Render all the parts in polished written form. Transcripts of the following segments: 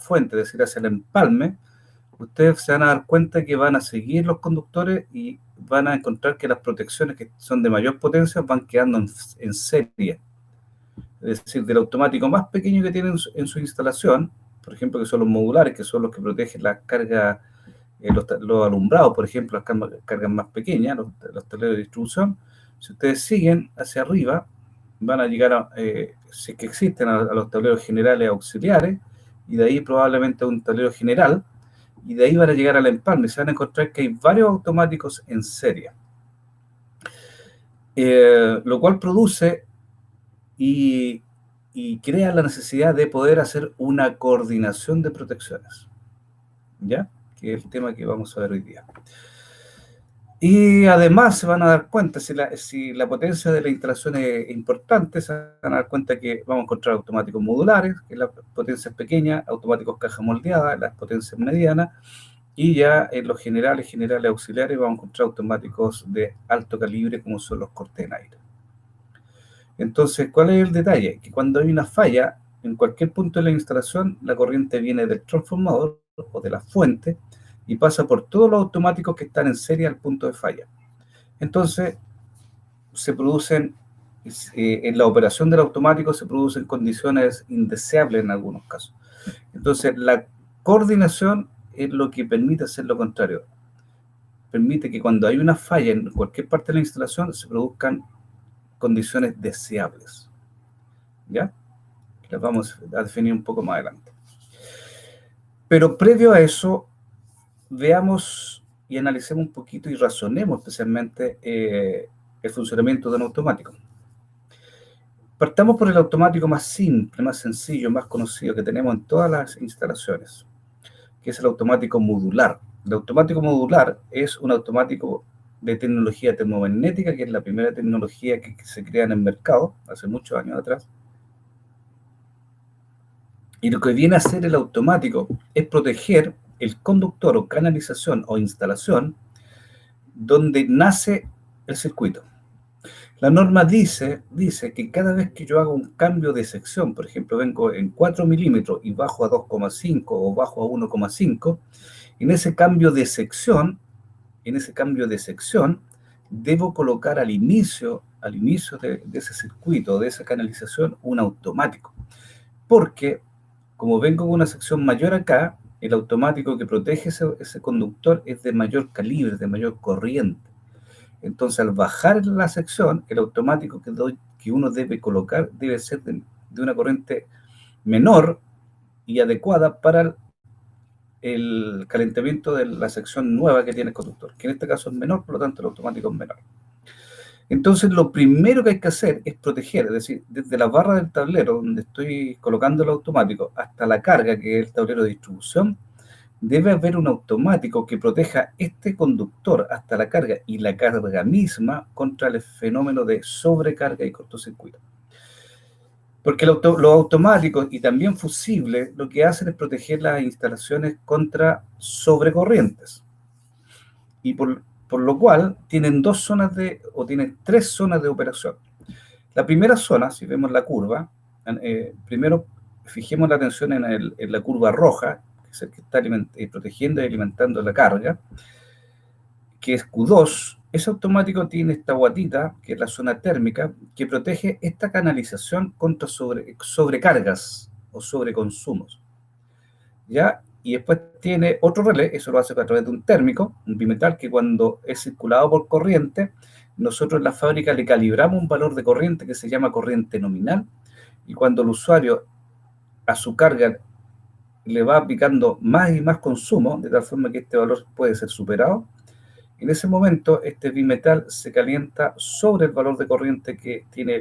fuente, es decir, hacia el empalme, ustedes se van a dar cuenta que van a seguir los conductores y van a encontrar que las protecciones que son de mayor potencia van quedando en serie. Es decir, del automático más pequeño que tienen en su instalación, por ejemplo, que son los modulares, que son los que protegen las cargas, los alumbrados, por ejemplo, las cargas más pequeñas, los tableros de distribución. Si ustedes siguen hacia arriba, van a llegar si es que existen, a los tableros generales auxiliares, y de ahí probablemente a un tablero general, y de ahí van a llegar al empalme. Se van a encontrar que hay varios automáticos en serie, lo cual produce y crea la necesidad de poder hacer una coordinación de protecciones, ¿ya? Que es el tema que vamos a ver hoy día. Y además se van a dar cuenta, si la potencia de la instalación es importante, se van a dar cuenta que vamos a encontrar automáticos modulares, que la potencia es pequeña, automáticos caja moldeada, las potencias medianas, y ya en los generales auxiliares vamos a encontrar automáticos de alto calibre, como son los cortes en aire. Entonces, ¿cuál es el detalle? Que cuando hay una falla, en cualquier punto de la instalación, la corriente viene del transformador o de la fuente y pasa por todos los automáticos que están en serie al punto de falla. Entonces, se producen, en la operación del automático, se producen condiciones indeseables en algunos casos. Entonces, la coordinación es lo que permite hacer lo contrario. Permite que cuando hay una falla en cualquier parte de la instalación, se produzcan condiciones deseables, ¿ya? Las vamos a definir un poco más adelante. Pero previo a eso, veamos y analicemos un poquito y razonemos especialmente el funcionamiento de un automático. Partamos por el automático más simple, más sencillo, más conocido que tenemos en todas las instalaciones, que es el automático modular. El automático modular es un automático de tecnología termomagnética, que es la primera tecnología que se crea en el mercado, hace muchos años atrás. Y lo que viene a hacer el automático es proteger el conductor o canalización o instalación donde nace el circuito. La norma dice que cada vez que yo hago un cambio de sección, por ejemplo, vengo en 4 milímetros y bajo a 2,5 o bajo a 1,5, en ese cambio de sección, debo colocar al inicio de ese circuito, de esa canalización, un automático. Porque, como vengo con una sección mayor acá, el automático que protege ese conductor es de mayor calibre, de mayor corriente. Entonces, al bajar la sección, el automático que uno debe colocar debe ser de una corriente menor y adecuada para el calentamiento de la sección nueva que tiene el conductor, que en este caso es menor, por lo tanto el automático es menor. Entonces, lo primero que hay que hacer es proteger, es decir, desde la barra del tablero donde estoy colocando el automático hasta la carga, que es el tablero de distribución, debe haber un automático que proteja este conductor hasta la carga y la carga misma contra el fenómeno de sobrecarga y cortocircuito. Porque los automáticos y también fusibles lo que hacen es proteger las instalaciones contra sobrecorrientes. Y por lo cual tienen tienen 3 zonas de operación. La primera zona, si vemos la curva, primero fijemos la atención en la curva roja, que es el que está protegiendo y alimentando la carga, que es Q2. Ese automático tiene esta guatita, que es la zona térmica, que protege esta canalización contra sobrecargas o sobreconsumos, ¿ya? Y después tiene otro relé, eso lo hace a través de un térmico, un bimetal, que cuando es circulado por corriente, nosotros en la fábrica le calibramos un valor de corriente que se llama corriente nominal, y cuando el usuario a su carga le va aplicando más y más consumo, de tal forma que este valor puede ser superado, en ese momento este bimetal se calienta sobre el valor de corriente que tiene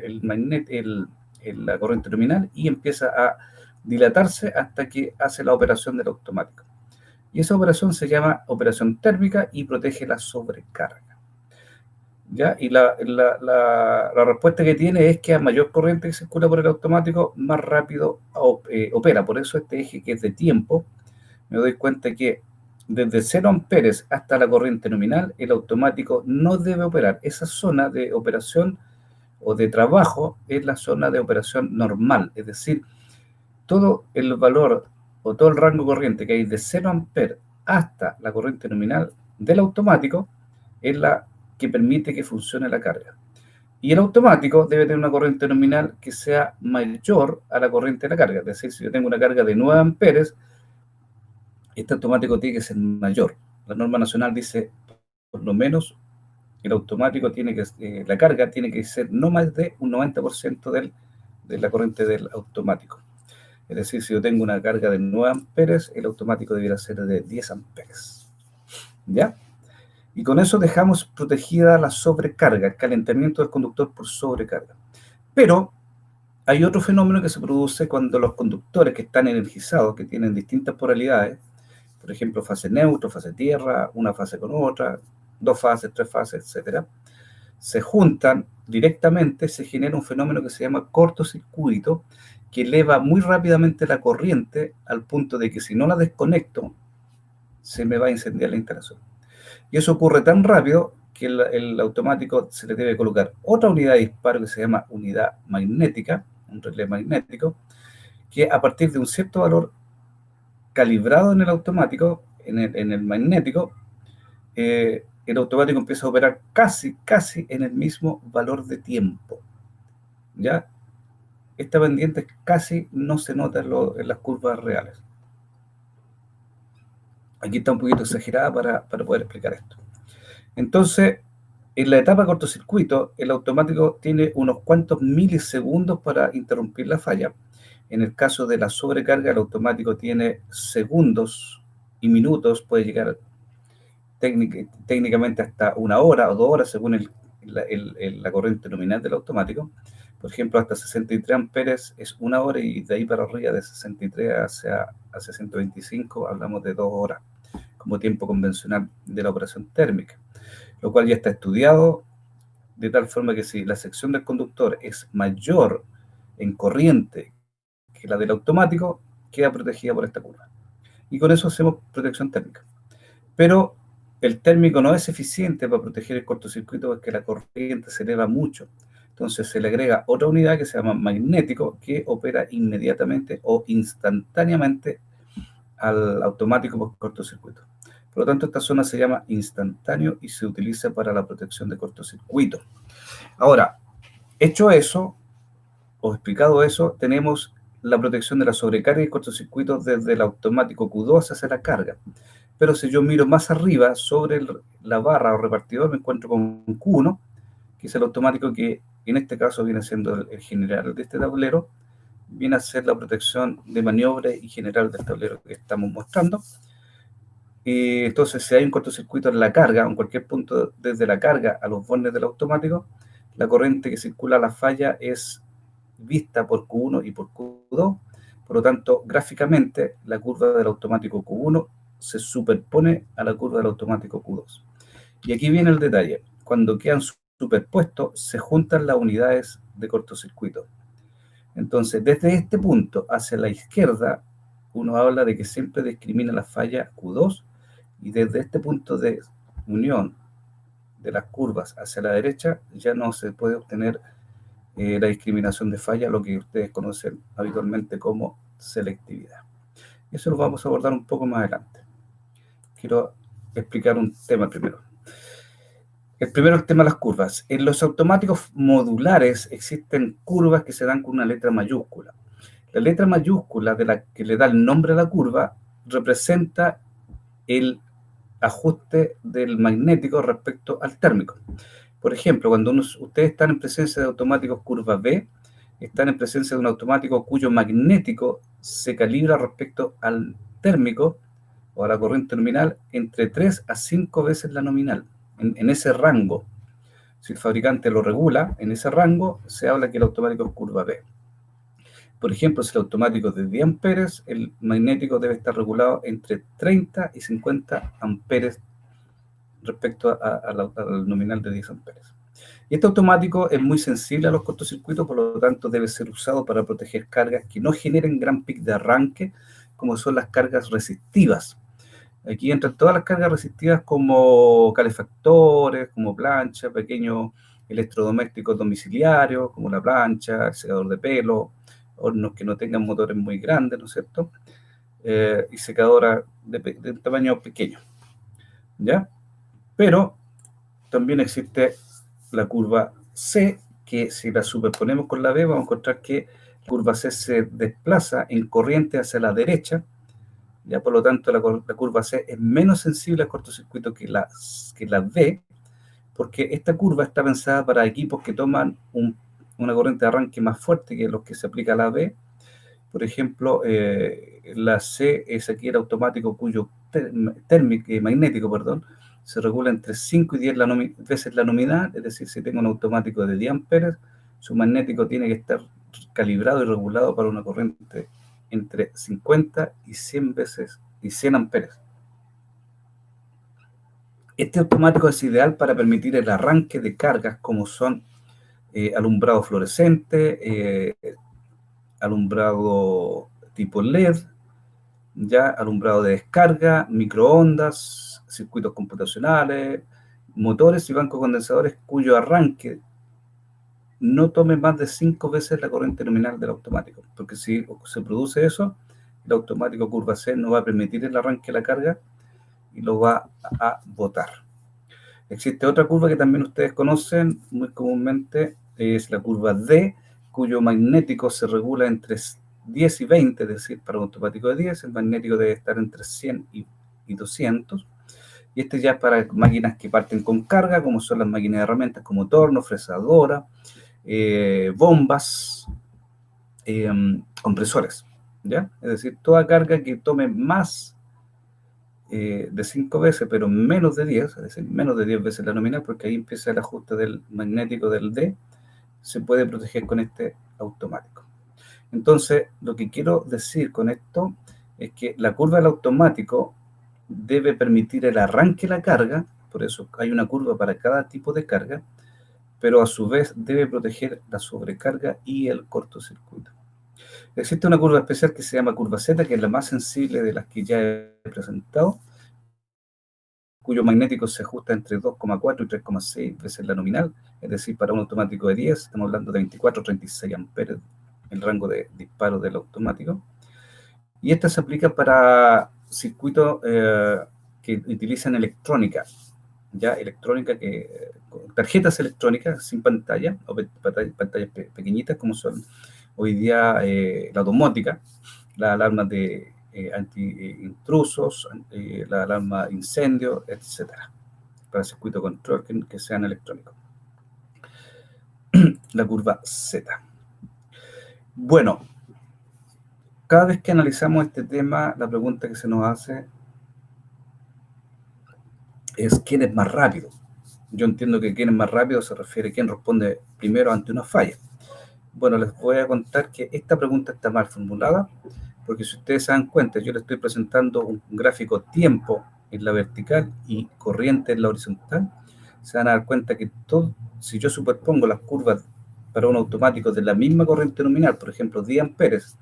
la corriente nominal y empieza a dilatarse hasta que hace la operación del automático. Y esa operación se llama operación térmica y protege la sobrecarga, ¿ya? Y la respuesta que tiene es que a mayor corriente que circula por el automático, más rápido opera. Por eso este eje que es de tiempo, me doy cuenta que desde 0 amperes hasta la corriente nominal, el automático no debe operar. Esa zona de operación o de trabajo es la zona de operación normal, es decir, todo el valor o todo el rango corriente que hay de 0 amperes hasta la corriente nominal del automático es la que permite que funcione la carga. Y el automático debe tener una corriente nominal que sea mayor a la corriente de la carga. Es decir, si yo tengo una carga de 9 amperes, este automático tiene que ser mayor. La norma nacional dice, por lo menos, el automático tiene que, la carga tiene que ser no más de un 90% de la corriente del automático. Es decir, si yo tengo una carga de 9 amperes, el automático debería ser de 10 amperes. ¿Ya? Y con eso dejamos protegida la sobrecarga, el calentamiento del conductor por sobrecarga. Pero hay otro fenómeno que se produce cuando los conductores que están energizados, que tienen distintas polaridades, por ejemplo, fase neutro, fase tierra, una fase con otra, 2 fases, 3 fases, etc., se juntan directamente, se genera un fenómeno que se llama cortocircuito, que eleva muy rápidamente la corriente al punto de que si no la desconecto, se me va a incendiar la instalación. Y eso ocurre tan rápido que el automático se le debe colocar otra unidad de disparo que se llama unidad magnética, un relé magnético, que a partir de un cierto valor calibrado en el automático, en el magnético, el automático empieza a operar casi en el mismo valor de tiempo. ¿Ya? Esta pendiente casi no se nota en las curvas reales. Aquí está un poquito exagerada para poder explicar esto. Entonces, en la etapa cortocircuito, el automático tiene unos cuantos milisegundos para interrumpir la falla. En el caso de la sobrecarga, el automático tiene segundos y minutos, puede llegar técnicamente hasta 1 hora o 2 horas según la corriente nominal del automático. Por ejemplo, hasta 63 amperes es 1 hora y de ahí para arriba de 63 hacia 125 hablamos de 2 horas como tiempo convencional de la operación térmica, lo cual ya está estudiado de tal forma que si la sección del conductor es mayor en corriente que la del automático, queda protegida por esta curva. Y con eso hacemos protección térmica. Pero el térmico no es eficiente para proteger el cortocircuito porque la corriente se eleva mucho. Entonces se le agrega otra unidad que se llama magnético que opera inmediatamente o instantáneamente al automático por cortocircuito. Por lo tanto, esta zona se llama instantáneo y se utiliza para la protección de cortocircuito. Ahora, hecho eso, o explicado eso, tenemos la protección de la sobrecarga y cortocircuito desde el automático Q2 hacia la carga. Pero si yo miro más arriba, sobre la barra o repartidor, me encuentro con Q1, que es el automático que en este caso viene siendo el general de este tablero, viene a ser la protección de maniobra y general del tablero que estamos mostrando. Entonces, si hay un cortocircuito en la carga, en cualquier punto desde la carga a los bornes del automático, la corriente que circula a la falla es vista por Q1 y por Q2. Por lo tanto, gráficamente, la curva del automático Q1 se superpone a la curva del automático Q2. Y aquí viene el detalle. Cuando quedan superpuestos, se juntan las unidades de cortocircuito. Entonces, desde este punto hacia la izquierda, uno habla de que siempre discrimina la falla Q2, y desde este punto de unión de las curvas hacia la derecha, ya no se puede obtener la discriminación de falla, lo que ustedes conocen habitualmente como selectividad. Eso lo vamos a abordar un poco más adelante. Quiero explicar un tema primero. El primero, el tema de las curvas. En los automáticos modulares existen curvas que se dan con una letra mayúscula. La letra mayúscula de la que le da el nombre a la curva representa el ajuste del magnético respecto al térmico. Por ejemplo, cuando ustedes están en presencia de automáticos curva B, están en presencia de un automático cuyo magnético se calibra respecto al térmico o a la corriente nominal entre 3 a 5 veces la nominal, en ese rango. Si el fabricante lo regula, en ese rango se habla que el automático es curva B. Por ejemplo, si el automático es de 10 amperes, el magnético debe estar regulado entre 30 y 50 amperes respecto al nominal de 10 amperes. Y este automático es muy sensible a los cortocircuitos, por lo tanto debe ser usado para proteger cargas que no generen gran pic de arranque, como son las cargas resistivas. Aquí entran todas las cargas resistivas como calefactores, como plancha, pequeños electrodomésticos domiciliarios, como la plancha, el secador de pelo, hornos que no tengan motores muy grandes, ¿no es cierto? y secadora de tamaño pequeño, ¿ya? Pero también existe la curva C, que si la superponemos con la B, vamos a encontrar que la curva C se desplaza en corriente hacia la derecha, ya por lo tanto la curva C es menos sensible al cortocircuito que la B, porque esta curva está pensada para equipos que toman una corriente de arranque más fuerte que los que se aplica a la B. Por ejemplo, la C es aquí el automático cuyo magnético, perdón, se regula entre 5 y 10 veces la nominal, es decir, si tengo un automático de 10 amperes, su magnético tiene que estar calibrado y regulado para una corriente entre 50 y 100 veces y 100 amperes. Este automático es ideal para permitir el arranque de cargas como son alumbrado fluorescente, alumbrado tipo LED, ya alumbrado de descarga, microondas, circuitos computacionales, motores y bancos condensadores cuyo arranque no tome más de 5 veces la corriente nominal del automático, porque si se produce eso, el automático curva C no va a permitir el arranque de la carga y lo va a botar. Existe otra curva que también ustedes conocen muy comúnmente, es la curva D, cuyo magnético se regula entre 10 y 20, es decir, para un automático de 10, el magnético debe estar entre 100 y 200. Y este ya es para máquinas que parten con carga, como son las máquinas de herramientas como torno, fresadora, bombas, compresores, ¿ya? Es decir, toda carga que tome más de 5 veces, pero menos de 10, es decir, menos de 10 veces la nominal, porque ahí empieza el ajuste del magnético del D, se puede proteger con este automático. Entonces, lo que quiero decir con esto es que la curva del automático debe permitir el arranque de la carga, por eso hay una curva para cada tipo de carga, pero a su vez debe proteger la sobrecarga y el cortocircuito. Existe una curva especial que se llama curva Z, que es la más sensible de las que ya he presentado, cuyo magnético se ajusta entre 2,4 y 3,6 veces la nominal, es decir, para un automático de 10, estamos hablando de 24 o 36 amperes, el rango de disparo del automático. Y esta se aplica para circuitos que utilizan electrónica, ya electrónica, tarjetas electrónicas sin pantalla, o pantallas pequeñitas, como son hoy día la domótica, las alarmas de anti-intrusos, la alarma de incendio, etcétera, para circuito control que sean electrónicos. La curva Z. Bueno, cada vez que analizamos este tema, la pregunta que se nos hace es ¿quién es más rápido? Yo entiendo que quién es más rápido se refiere a quién responde primero ante una falla. Bueno, les voy a contar que esta pregunta está mal formulada, porque si ustedes se dan cuenta, yo les estoy presentando un gráfico tiempo en la vertical y corriente en la horizontal. Se van a dar cuenta que si yo superpongo las curvas para un automático de la misma corriente nominal, por ejemplo, 10 amperes,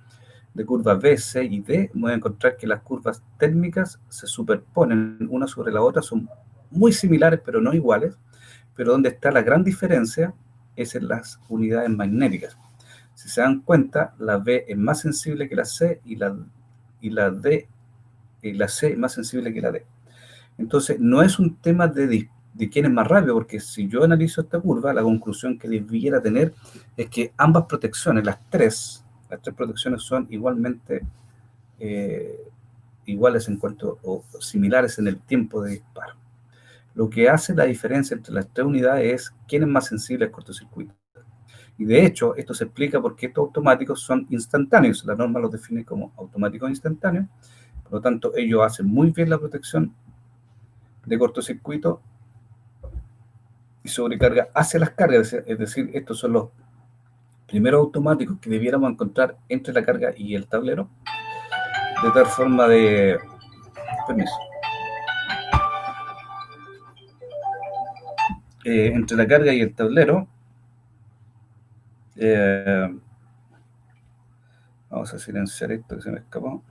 de curvas B, C y D, voy a encontrar que las curvas térmicas se superponen una sobre la otra, son muy similares pero no iguales, pero donde está la gran diferencia es en las unidades magnéticas. Si se dan cuenta, la B es más sensible que la C y la D, y la C es más sensible que la D. Entonces, no es un tema de quién es más rápido, porque si yo analizo esta curva, la conclusión que debiera tener es que ambas protecciones, las tres protecciones son igualmente iguales en cuanto o similares en el tiempo de disparo. Lo que hace la diferencia entre las tres unidades es quién es más sensible al cortocircuito. Y de hecho, esto se explica porque estos automáticos son instantáneos. La norma los define como automáticos instantáneos. Por lo tanto, ellos hacen muy bien la protección de cortocircuito y sobrecarga hacia las cargas. Es decir, estos son los primeros automáticos que debiéramos encontrar entre la carga y el tablero, de tal forma de... Permiso. Entre la carga y el tablero, vamos a silenciar esto que se me escapó.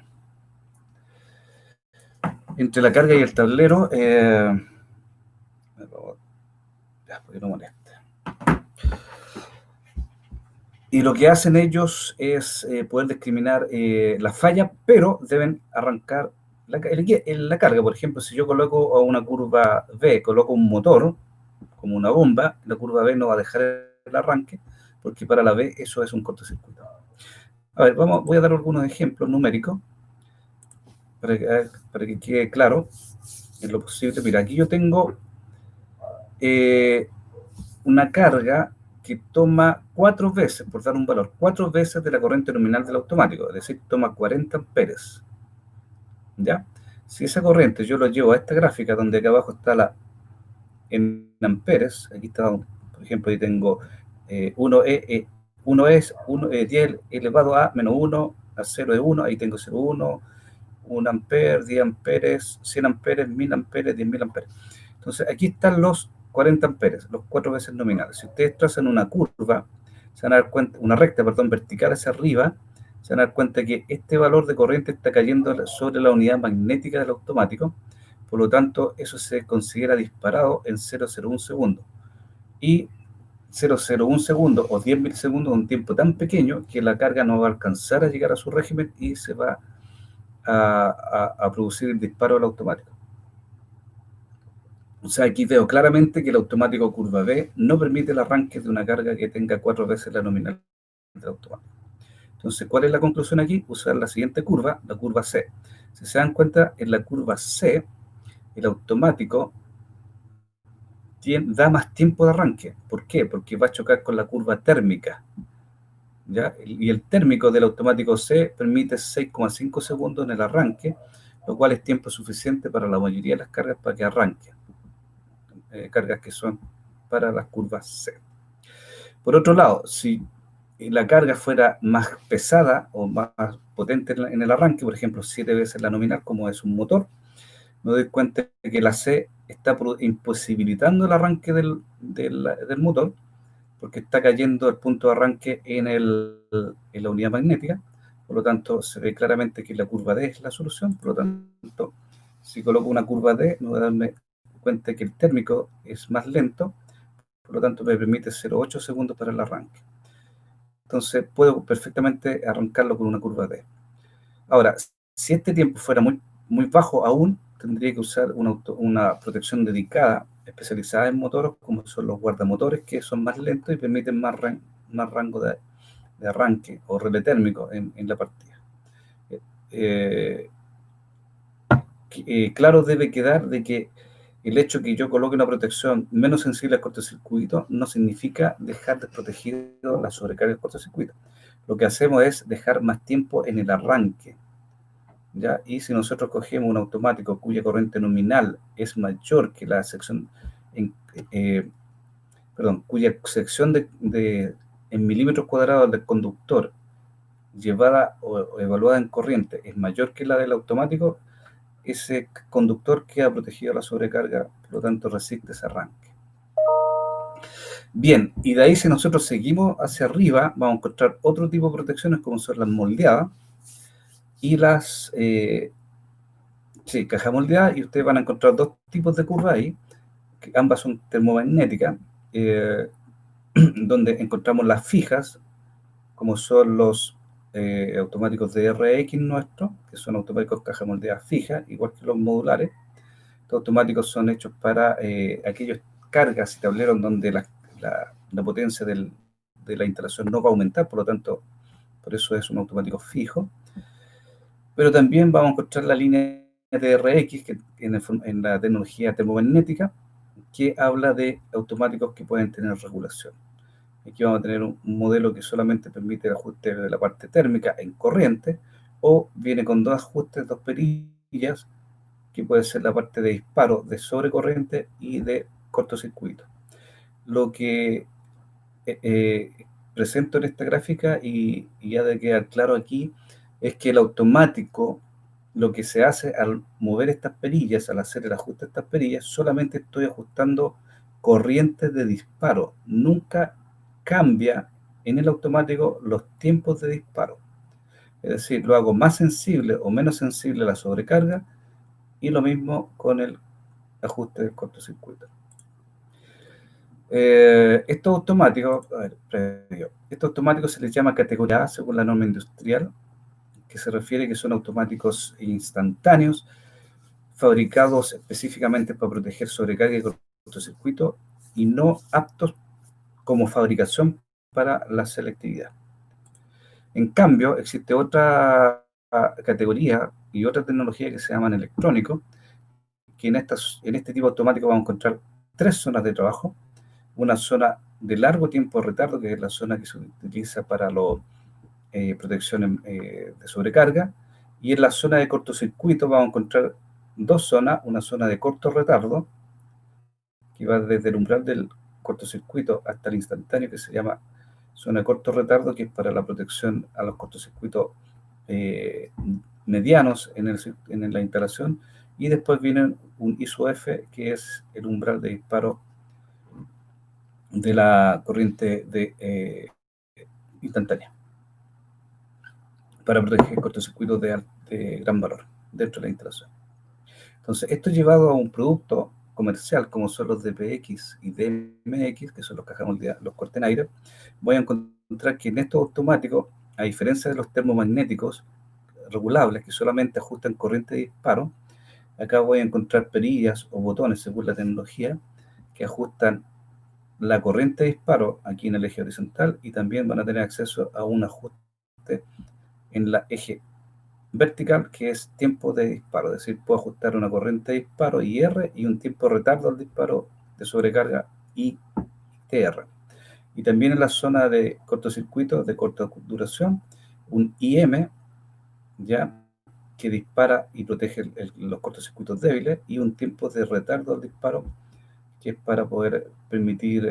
Entre la carga y el tablero, ya, porque no molesta. Y lo que hacen ellos es poder discriminar la falla, pero deben arrancar la carga. Por ejemplo, si yo coloco a una curva B, coloco un motor, como una bomba, la curva B no va a dejar el arranque, porque para la B eso es un cortocircuito. A ver, voy a dar algunos ejemplos numéricos para que quede claro en lo posible. Mira, aquí yo tengo una carga que toma 4 veces, por dar un valor, 4 veces de la corriente nominal del automático, es decir, toma 40 amperes. ¿Ya? Si esa corriente yo lo llevo a esta gráfica, donde acá abajo está en amperes, aquí está, por ejemplo, ahí tengo 1 es 10 elevado a menos 1, a 0 es 1, ahí tengo 0,1, 1 ampere, 10 amperes, 100 amperes, 1000 amperes, 10.000 amperes. Entonces, aquí están los 40 amperes, los 4 veces nominales. Si ustedes trazan una curva, se van a dar cuenta, una recta, perdón, vertical hacia arriba, se van a dar cuenta que este valor de corriente está cayendo sobre la unidad magnética del automático, por lo tanto, eso se considera disparado en 0,01 segundos. Y 0,01 segundos o 10 milisegundos es un tiempo tan pequeño que la carga no va a alcanzar a llegar a su régimen y se va a producir el disparo del automático. O sea, aquí veo claramente que el automático curva B no permite el arranque de una carga que tenga 4 veces la nominal del automático. Entonces, ¿cuál es la conclusión aquí? Usar la siguiente curva, la curva C. Si se dan cuenta, en la curva C, el automático da más tiempo de arranque. ¿Por qué? Porque va a chocar con la curva térmica. ¿Ya? Y el térmico del automático C permite 6,5 segundos en el arranque, lo cual es tiempo suficiente para la mayoría de las cargas para que arranque. Cargas que son para las curvas C. Por otro lado, si la carga fuera más pesada o más potente en el arranque, por ejemplo, 7 veces la nominal, como es un motor, me doy cuenta de que la C está imposibilitando el arranque del motor, porque está cayendo el punto de arranque en la unidad magnética. Por lo tanto, se ve claramente que la curva D es la solución. Por lo tanto, si coloco una curva D, me voy a darme cuenta que el térmico es más lento, por lo tanto me permite 0,8 segundos para el arranque. Entonces puedo perfectamente arrancarlo con una curva D. Ahora, si este tiempo fuera muy, muy bajo aún, tendría que usar una protección dedicada, especializada en motores, como son los guardamotores, que son más lentos y permiten más rango de arranque o relé térmico en la partida. Claro debe quedar de que el hecho que yo coloque una protección menos sensible al cortocircuito no significa dejar desprotegido la sobrecarga del cortocircuito. Lo que hacemos es dejar más tiempo en el arranque, ¿ya? Y si nosotros cogemos un automático cuya corriente nominal es mayor que la sección, cuya sección en milímetros cuadrados del conductor llevada o evaluada en corriente es mayor que la del automático, ese conductor queda protegido a la sobrecarga, por lo tanto resiste ese arranque. Bien, y de ahí si nosotros seguimos hacia arriba, vamos a encontrar otro tipo de protecciones como son las moldeadas y las caja moldeada, y ustedes van a encontrar dos tipos de curvas ahí, que ambas son termomagnéticas, donde encontramos las fijas, como son los automáticos de RX nuestros, que son automáticos caja moldeada fija, igual que los modulares. Estos automáticos son hechos para aquellos cargas y tableros donde la potencia de la instalación no va a aumentar, por lo tanto, por eso es un automático fijo. Pero también vamos a encontrar la línea de RX, que en la tecnología termomagnética, que habla de automáticos que pueden tener regulación. Aquí vamos a tener un modelo que solamente permite el ajuste de la parte térmica en corriente, o viene con dos ajustes, dos perillas, que puede ser la parte de disparo de sobrecorriente y de cortocircuito. Lo que presento en esta gráfica y ya de quedar claro aquí es que el automático, lo que se hace al mover estas perillas, al hacer el ajuste de estas perillas, solamente estoy ajustando corrientes de disparo. Nunca cambia en el automático los tiempos de disparo. Es decir, lo hago más sensible o menos sensible a la sobrecarga, y lo mismo con el ajuste del cortocircuito. Estos automáticos, a ver, previo. Estos automáticos se les llama categoría A según la norma industrial, que se refiere a que son automáticos instantáneos, fabricados específicamente para proteger sobrecarga y cortocircuito y no aptos como fabricación para la selectividad. En cambio, existe otra categoría y otra tecnología que se llaman electrónicos, que en este tipo automático vamos a encontrar tres zonas de trabajo. Una zona de largo tiempo de retardo, que es la zona que se utiliza para la protección de sobrecarga, y en la zona de cortocircuito vamos a encontrar dos zonas, una zona de corto retardo, que va desde el umbral del cortocircuito hasta el instantáneo, que se llama zona de corto retardo, que es para la protección a los cortocircuitos medianos en la instalación, y después viene un ISO-F, que es el umbral de disparo de la corriente instantánea, para proteger cortocircuitos de gran valor dentro de la instalación. Entonces, esto llevado a un producto comercial como son los DPX y DMX, que son los cajas moldeadas, los cortes en aire, voy a encontrar que en estos automáticos, a diferencia de los termomagnéticos regulables que solamente ajustan corriente de disparo, acá voy a encontrar perillas o botones, según la tecnología, que ajustan la corriente de disparo aquí en el eje horizontal, y también van a tener acceso a un ajuste en la eje vertical, que es tiempo de disparo, es decir, puedo ajustar una corriente de disparo IR y un tiempo de retardo al disparo de sobrecarga ITR. Y también en la zona de cortocircuito de corta duración, un IM, ya, que dispara y protege los cortocircuitos débiles, y un tiempo de retardo al disparo, que es para poder permitir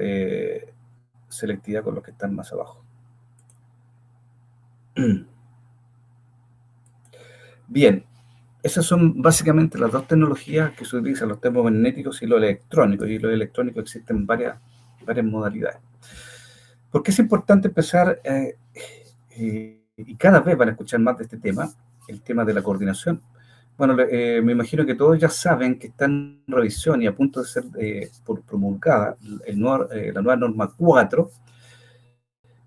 selectividad con los que están más abajo. Bien, esas son básicamente las dos tecnologías que se utilizan, los termomagnéticos y los electrónicos. Y los electrónicos existen varias modalidades. ¿Por qué es importante empezar, y cada vez van a escuchar más de este tema, el tema de la coordinación? Bueno, me imagino que todos ya saben que está en revisión y a punto de ser promulgada la nueva norma 4,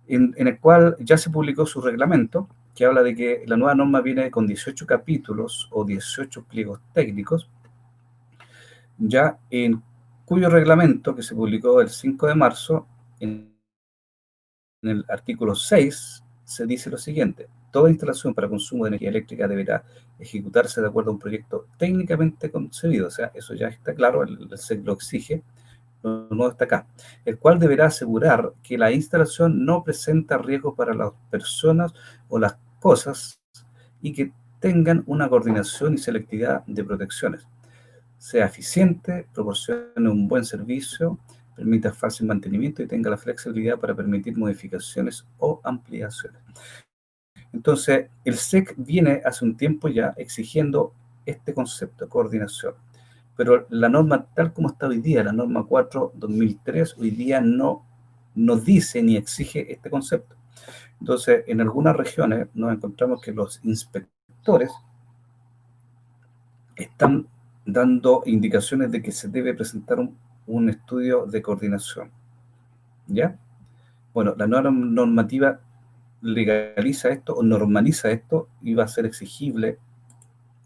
en el cual ya se publicó su reglamento, que habla de que la nueva norma viene con 18 capítulos o 18 pliegos técnicos, ya en cuyo reglamento, que se publicó el 5 de marzo, en el artículo 6, se dice lo siguiente: toda instalación para consumo de energía eléctrica deberá ejecutarse de acuerdo a un proyecto técnicamente concebido. O sea, eso ya está claro, el SEC lo exige. Lo nuevo está acá, el cual deberá asegurar que la instalación no presenta riesgos para las personas o las cosas y que tengan una coordinación y selectividad de protecciones, sea eficiente, proporcione un buen servicio, permita fácil mantenimiento y tenga la flexibilidad para permitir modificaciones o ampliaciones. Entonces, el SEC viene hace un tiempo ya exigiendo este concepto, coordinación. Pero la norma tal como está hoy día, la norma 4/2003, hoy día no dice ni exige este concepto. Entonces, en algunas regiones nos encontramos que los inspectores están dando indicaciones de que se debe presentar un estudio de coordinación, ¿ya? Bueno, la nueva normativa legaliza esto o normaliza esto y va a ser exigible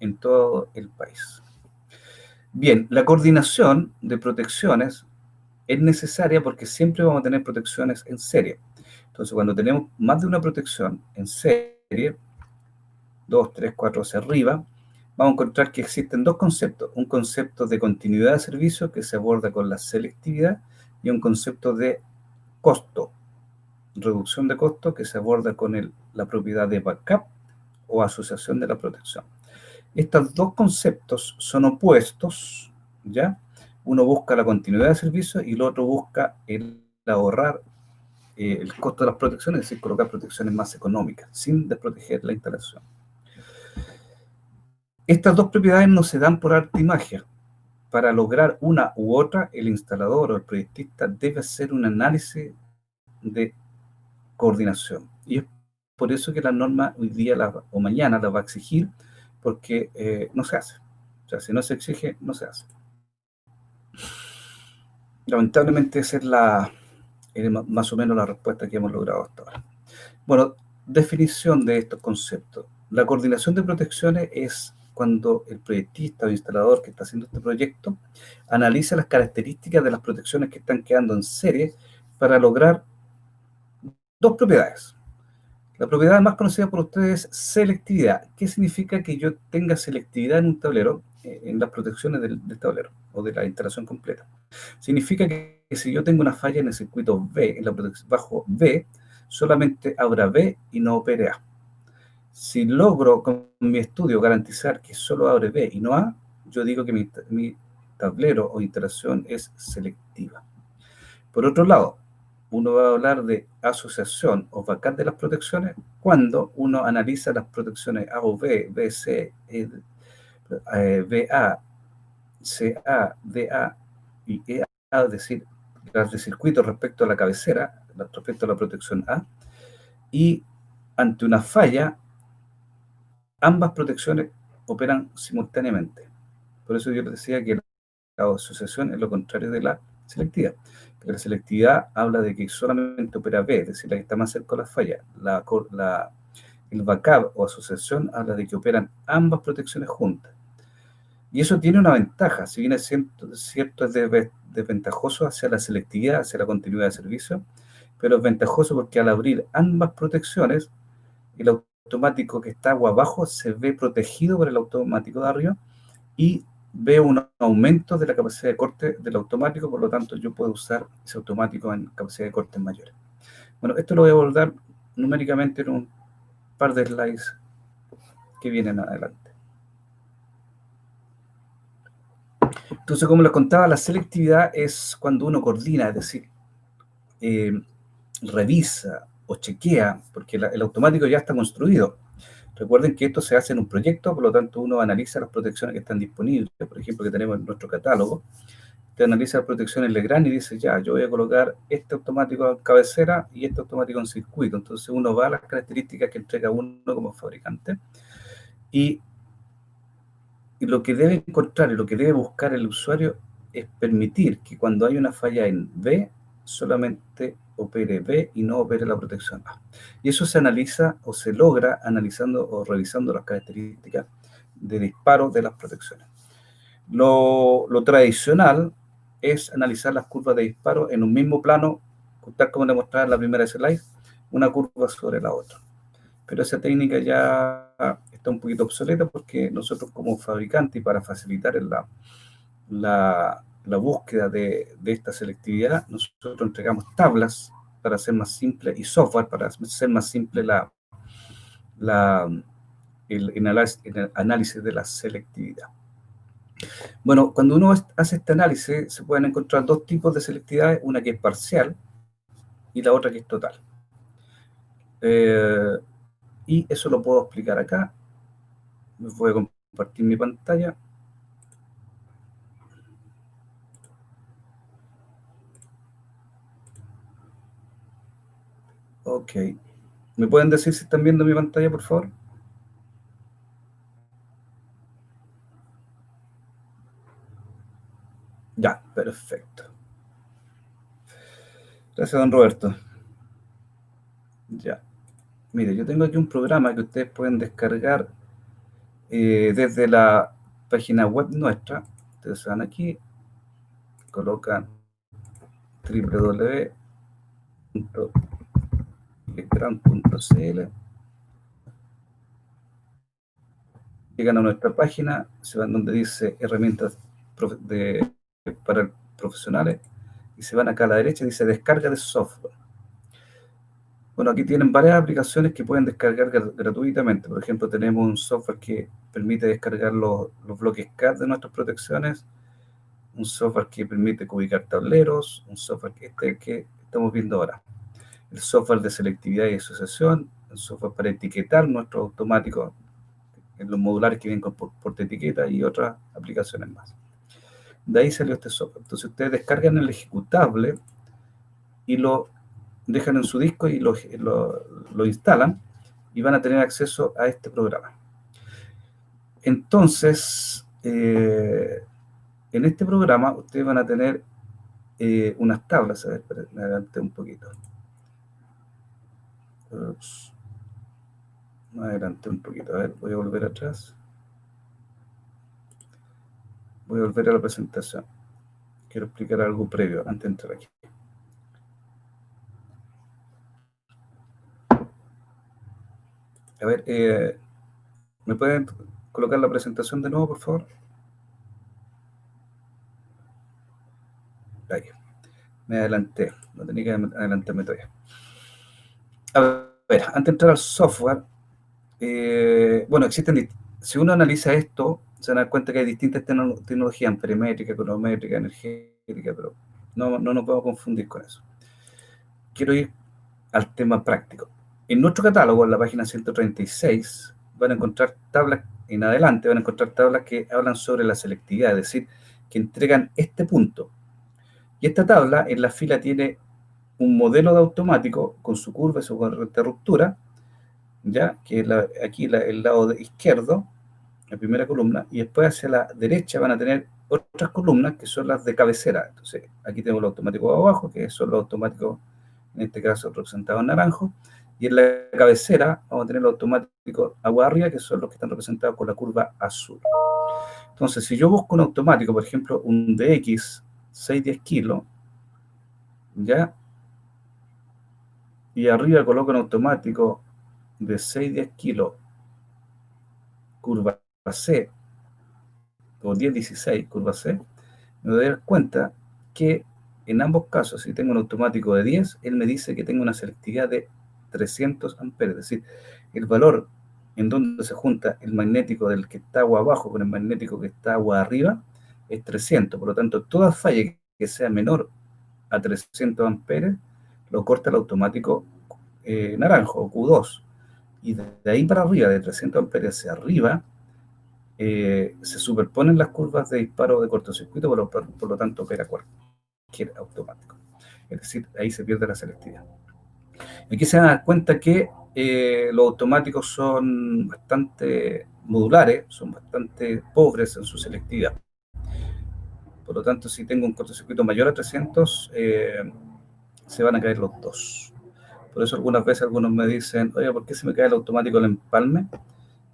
en todo el país. Bien, la coordinación de protecciones es necesaria porque siempre vamos a tener protecciones en serie. Entonces, cuando tenemos más de una protección en serie, 2, 3, 4 hacia arriba, vamos a encontrar que existen dos conceptos: un concepto de continuidad de servicio, que se aborda con la selectividad, y un concepto de costo, reducción de costo, que se aborda con la propiedad de backup o asociación de la protección. Estos dos conceptos son opuestos, ¿ya? Uno busca la continuidad de servicio y el otro busca el ahorrar el costo de las protecciones, es decir, colocar protecciones más económicas, sin desproteger la instalación. Estas dos propiedades no se dan por arte y magia. Para lograr una u otra, el instalador o el proyectista debe hacer un análisis de coordinación. Y es por eso que la norma hoy día o mañana la va a exigir, porque no se hace. O sea, si no se exige, no se hace. Lamentablemente esa es más o menos la respuesta que hemos logrado hasta ahora. Bueno, definición de estos conceptos. La coordinación de protecciones es cuando el proyectista o instalador que está haciendo este proyecto analiza las características de las protecciones que están quedando en serie para lograr dos propiedades. La propiedad más conocida por ustedes es selectividad. ¿Qué significa que yo tenga selectividad en un tablero, en las protecciones del tablero o de la instalación completa? Significa que si yo tengo una falla en el circuito B, en la protección bajo B, solamente habrá B y no opere A. Si logro con mi estudio garantizar que solo abre B y no A, yo digo que mi tablero o instalación es selectiva. Por otro lado, uno va a hablar de asociación o vacante de las protecciones cuando uno analiza las protecciones A o B, BC, BA, CA, DA y EA, es decir, las de circuito respecto a la cabecera, respecto a la protección A, y ante una falla, ambas protecciones operan simultáneamente. Por eso yo les decía que la asociación es lo contrario de la selectividad. Porque la selectividad habla de que solamente opera B, es decir, la que está más cerca de la falla. El backup o asociación habla de que operan ambas protecciones juntas. Y eso tiene una ventaja, si bien es cierto, es desventajoso hacia la selectividad, hacia la continuidad de servicio, pero es ventajoso porque al abrir ambas protecciones, el automático que está agua abajo se ve protegido por el automático de arriba y veo un aumento de la capacidad de corte del automático, por lo tanto yo puedo usar ese automático en capacidad de cortes mayores. Bueno, esto lo voy a abordar numéricamente en un par de slides que vienen adelante. Entonces, como les contaba, la selectividad es cuando uno coordina, es decir, revisa o chequea, porque el automático ya está construido. Recuerden que esto se hace en un proyecto, por lo tanto uno analiza las protecciones que están disponibles, por ejemplo, que tenemos en nuestro catálogo. Te analiza las protecciones Legrand y dice, ya, yo voy a colocar este automático en cabecera y este automático en circuito. Entonces uno va a las características que entrega uno como fabricante y lo que debe encontrar y lo que debe buscar el usuario es permitir que cuando hay una falla en B, solamente opere B y no opere la protección A. Y eso se analiza o se logra analizando o revisando las características de disparo de las protecciones. Lo tradicional es analizar las curvas de disparo en un mismo plano, tal como le mostraba en la primera slide, una curva sobre la otra. Pero esa técnica ya está un poquito obsoleta porque nosotros como fabricante y para facilitar la búsqueda de esta selectividad, nosotros entregamos tablas para hacer más simple y software para hacer más simple el análisis de la selectividad. Bueno, cuando uno hace este análisis se pueden encontrar dos tipos de selectividad, una que es parcial y la otra que es total. Y eso lo puedo explicar acá. Voy a compartir mi pantalla. Ok. ¿Me pueden decir si están viendo mi pantalla, por favor? Ya, perfecto. Gracias, don Roberto. Ya. Mire, yo tengo aquí un programa que ustedes pueden descargar desde la página web nuestra. Ustedes van aquí, colocan www.ecran.cl, llegan a nuestra página, se van donde dice herramientas para profesionales y se van acá a la derecha y dice descarga de software. Bueno, aquí tienen varias aplicaciones que pueden descargar gratuitamente. Por ejemplo, tenemos un software que permite descargar los bloques CAD de nuestras protecciones, un software que permite ubicar tableros, un software que estamos viendo ahora. El software de selectividad y asociación, el software para etiquetar nuestros automáticos en los modulares que vienen con portaetiqueta y otras aplicaciones más. De ahí salió este software. Entonces ustedes descargan el ejecutable y lo dejan en su disco y lo instalan y van a tener acceso a este programa. Entonces, en este programa ustedes van a tener unas tablas. A ver, me adelanté un poquito. Ups, me adelanté un poquito. A ver, voy a volver atrás. Voy a volver a la presentación. Quiero explicar algo previo antes de entrar aquí. A ver, ¿me pueden colocar la presentación de nuevo, por favor? Ahí. Me adelanté. No tenía que adelantarme todavía. A ver, antes de entrar al software, bueno, si uno analiza esto, se da cuenta que hay distintas tecnologías, amperemétrica, econométrica, energética, pero no nos podemos confundir con eso. Quiero ir al tema práctico. En nuestro catálogo, en la página 136, van a encontrar tablas, en adelante van a encontrar tablas que hablan sobre la selectividad, es decir, que entregan este punto. Y esta tabla en la fila tiene un modelo de automático con su curva y su corriente de ruptura, ya que aquí el lado izquierdo, la primera columna, y después hacia la derecha van a tener otras columnas que son las de cabecera. Entonces, aquí tenemos los automáticos abajo, que son los automáticos, en este caso representados en naranjo, y en la cabecera vamos a tener los automáticos agua arriba, que son los que están representados con la curva azul. Entonces, si yo busco un automático, por ejemplo, un DX 610 kilos, ¿ya? Y arriba coloco un automático de 610 kilos, curva C, o 1016, curva C, me doy cuenta que en ambos casos, si tengo un automático de 10, él me dice que tengo una selectividad de 300 amperes, es decir, el valor en donde se junta el magnético del que está agua abajo con el magnético que está agua arriba es 300, por lo tanto, toda falla que sea menor a 300 amperes lo corta el automático naranjo o Q2, y de ahí para arriba, de 300 amperes hacia arriba, se superponen las curvas de disparo de cortocircuito, por lo tanto opera cualquier automático. Es decir, ahí se pierde la selectividad. Aquí se dan cuenta que los automáticos son bastante modulares, son bastante pobres en su selectividad. Por lo tanto, si tengo un cortocircuito mayor a 300, se van a caer los dos. Por eso algunas veces algunos me dicen, oye, ¿por qué se me cae el automático del empalme?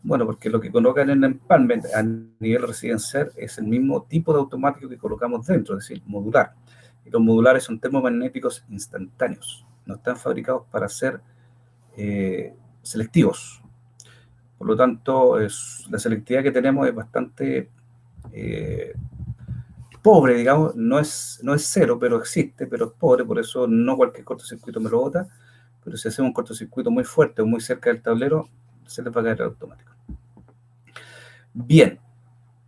Bueno, porque lo que colocan en el empalme a nivel residencial es el mismo tipo de automático que colocamos dentro, es decir, modular. Y los modulares son termomagnéticos instantáneos, no están fabricados para ser selectivos. Por lo tanto, la selectividad que tenemos es bastante pobre, digamos, no es cero, pero existe, pero es pobre, por eso no cualquier cortocircuito me lo bota, pero si hacemos un cortocircuito muy fuerte o muy cerca del tablero, se les va a caer el automático. Bien,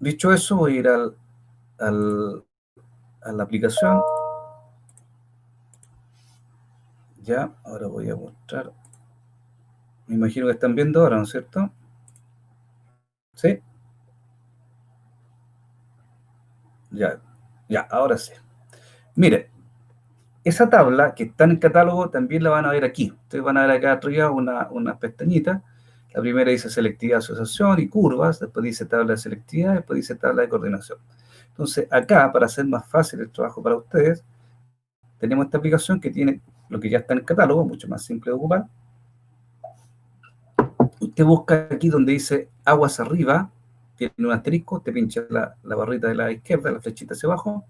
dicho eso, voy a ir a la aplicación. Ya, ahora voy a mostrar. Me imagino que están viendo ahora, ¿no es cierto? ¿Sí? Ya, ahora sí. Miren, esa tabla que está en el catálogo también la van a ver aquí. Ustedes van a ver acá arriba una pestañita. La primera dice selectividad, asociación y curvas. Después dice tabla de selectividad. Después dice tabla de coordinación. Entonces, acá, para hacer más fácil el trabajo para ustedes, tenemos esta aplicación que tiene lo que ya está en el catálogo, mucho más simple de ocupar. Usted busca aquí donde dice aguas arriba, tiene un asterisco, te pincha la barrita de la izquierda, la flechita hacia abajo,